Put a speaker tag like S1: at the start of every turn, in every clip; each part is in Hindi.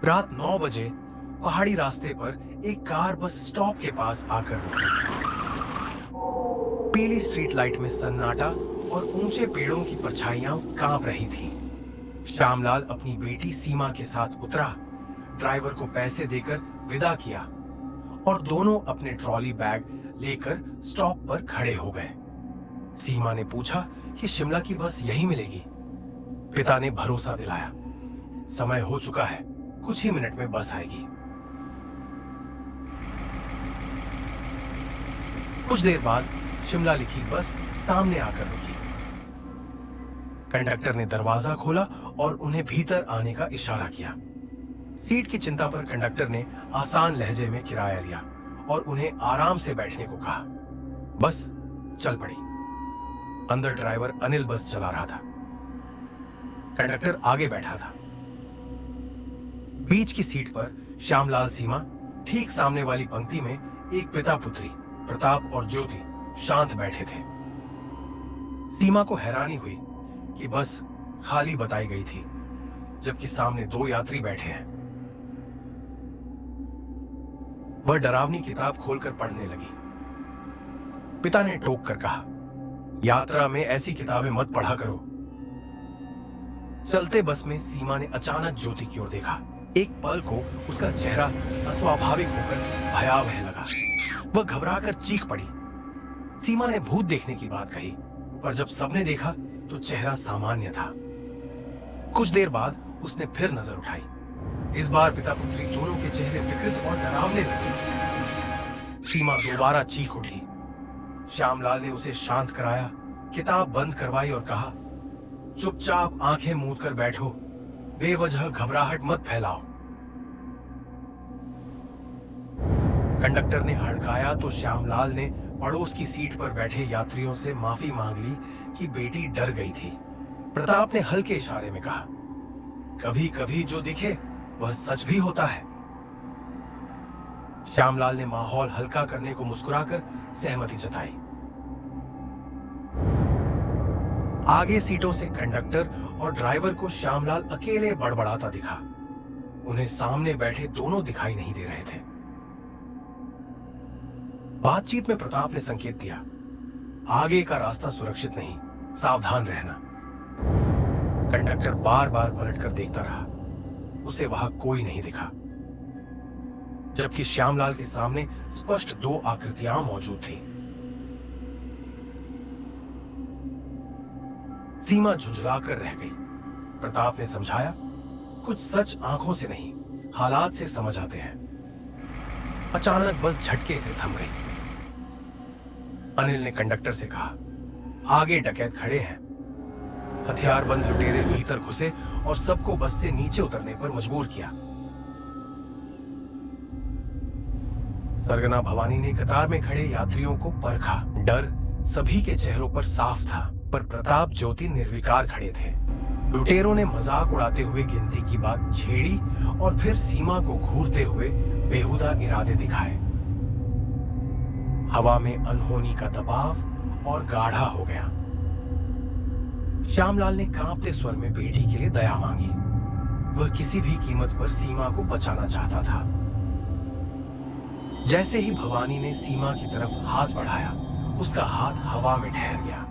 S1: रात 9 बजे पहाड़ी रास्ते पर एक कार बस स्टॉप के पास आकर रुकी। पीली स्ट्रीट लाइट में सन्नाटा और ऊंचे पेड़ों की परछाइयां कांप रही थी। श्यामलाल अपनी बेटी सीमा के साथ उतरा, ड्राइवर को पैसे देकर विदा किया और दोनों अपने ट्रॉली बैग लेकर स्टॉप पर खड़े हो गए। सीमा ने पूछा कि शिमला की बस यहीं मिलेगी। पिता ने भरोसा दिलाया, समय हो चुका है, कुछ ही मिनट में बस आएगी। कुछ देर बाद शिमला लिखी बस सामने आकर रुकी। कंडक्टर ने दरवाजा खोला और उन्हें भीतर आने का इशारा किया। सीट की चिंता पर कंडक्टर ने आसान लहजे में किराया लिया और उन्हें आराम से बैठने को कहा। बस चल पड़ी। अंदर ड्राइवर अनिल बस चला रहा था। कंडक्टर आगे बैठा था। बीच की सीट पर श्यामलाल, सीमा, ठीक सामने वाली पंक्ति में एक पिता पुत्री प्रताप और ज्योति शांत बैठे थे। सीमा को हैरानी हुई कि बस खाली बताई गई थी, जबकि सामने 2 यात्री बैठे हैं। वह डरावनी किताब खोलकर पढ़ने लगी। पिता ने टोक कर कहा, यात्रा में ऐसी किताबें मत पढ़ा करो। चलते बस में सीमा ने अचानक ज्योति की ओर देखा। एक पल को उसका चेहरा अस्वाभाविक होकर भयावह लगा। वह घबराकर चीख पड़ी। सीमा ने भूत देखने की बात कही, पर जब सबने देखा तो चेहरा सामान्य था। कुछ देर बाद उसने फिर नजर उठाई। इस बार पिता पुत्री दोनों के चेहरे विकृत और डरावने लगे। सीमा दोबारा चीख उठी। श्यामलाल ने उसे शांत कराया, किताब बंद करवाई और कहा, चुपचाप आंखें मूंद कर बैठो, बेवजह घबराहट मत फैलाओ। कंडक्टर ने हड़काया तो श्यामलाल ने पड़ोस की सीट पर बैठे यात्रियों से माफी मांग ली कि बेटी डर गई थी। प्रताप ने हल्के इशारे में कहा, कभी कभी जो दिखे वह सच भी होता है। श्यामलाल ने माहौल हल्का करने को मुस्कुराकर सहमति जताई। आगे सीटों से कंडक्टर और ड्राइवर को श्यामलाल अकेले बड़बड़ाता दिखा। उन्हें सामने बैठे दोनों दिखाई नहीं दे रहे थे। बातचीत में प्रताप ने संकेत दिया, आगे का रास्ता सुरक्षित नहीं, सावधान रहना। कंडक्टर बार बार पलटकर देखता रहा। उसे वहां कोई नहीं दिखा, जबकि श्यामलाल के सामने स्पष्ट 2 आकृतियां मौजूद थी। सीमा झुंझलाकर रह गई। प्रताप ने समझाया, कुछ सच आंखों से नहीं, हालात से समझ आते हैं। अचानक बस झटके से थम गई। अनिल ने कंडक्टर से कहा, आगे डकैत खड़े हैं। हथियारबंद लुटेरे भीतर घुसे और सबको बस से नीचे उतरने पर मजबूर किया। सरगना भवानी ने कतार में खड़े यात्रियों को परखा। डर सभी के चेहरों पर साफ था, पर प्रताप, ज्योति निर्विकार खड़े थे। लुटेरों ने मजाक उड़ाते हुए गिनती की बात छेड़ी और फिर सीमा को घूरते हुए बेहुदा इरादे दिखाए। हवा में अनहोनी का दबाव और गाढ़ा हो गया। श्यामलाल ने कांपते स्वर में बेटी के लिए दया मांगी। वह किसी भी कीमत पर सीमा को बचाना चाहता था। जैसे ही भवानी ने सीमा की तरफ हाथ बढ़ाया, उसका हाथ हवा में ठहर गया,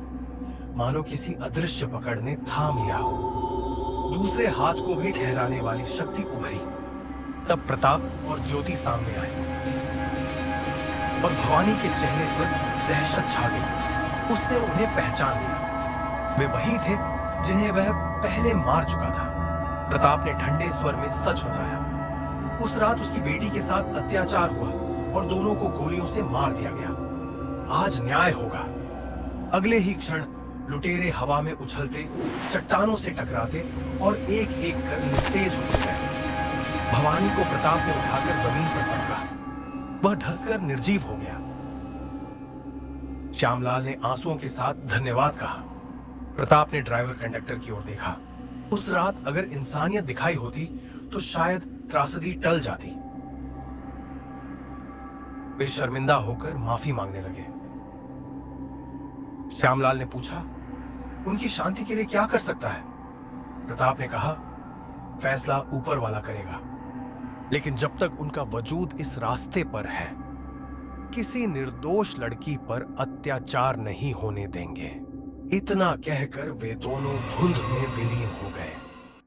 S1: मानो किसी अदृश्य पकड़ ने थाम लिया हो। दूसरे हाथ को भी ठहराने वाली शक्ति उभरी। तब प्रताप और ज्योति सामने आए और भवानी के चेहरे पर दहशत छा गई। उसने उन्हें पहचान लिया। वे वही थे जिन्हें वह पहले मार चुका था। प्रताप ने ठंडे स्वर में सच बताया। उस रात उसकी बेटी के साथ अत्याचार हुआ और दोनों को गोलियों से मार दिया गया। आज न्याय होगा। अगले ही क्षण लुटेरे हवा में उछलते, चट्टानों से टकराते और एक एक कर निस्तेज होते गए। भवानी को प्रताप ने उठाकर जमीन पर पटका। वह धंसकर निर्जीव हो गया। श्यामलाल ने आंसुओं के साथ धन्यवाद कहा। प्रताप ने ड्राइवर कंडक्टर की ओर देखा। उस रात अगर इंसानियत दिखाई होती तो शायद त्रासदी टल जाती। वे शर्मिंदा होकर माफी मांगने लगे। श्यामलाल ने पूछा, उनकी शांति के लिए क्या कर सकता है? प्रताप ने कहा, फैसला ऊपर वाला करेगा। लेकिन जब तक उनका वजूद इस रास्ते पर है, किसी निर्दोष लड़की पर अत्याचार नहीं होने देंगे। इतना कहकर वे दोनों धुंध में विलीन हो गए।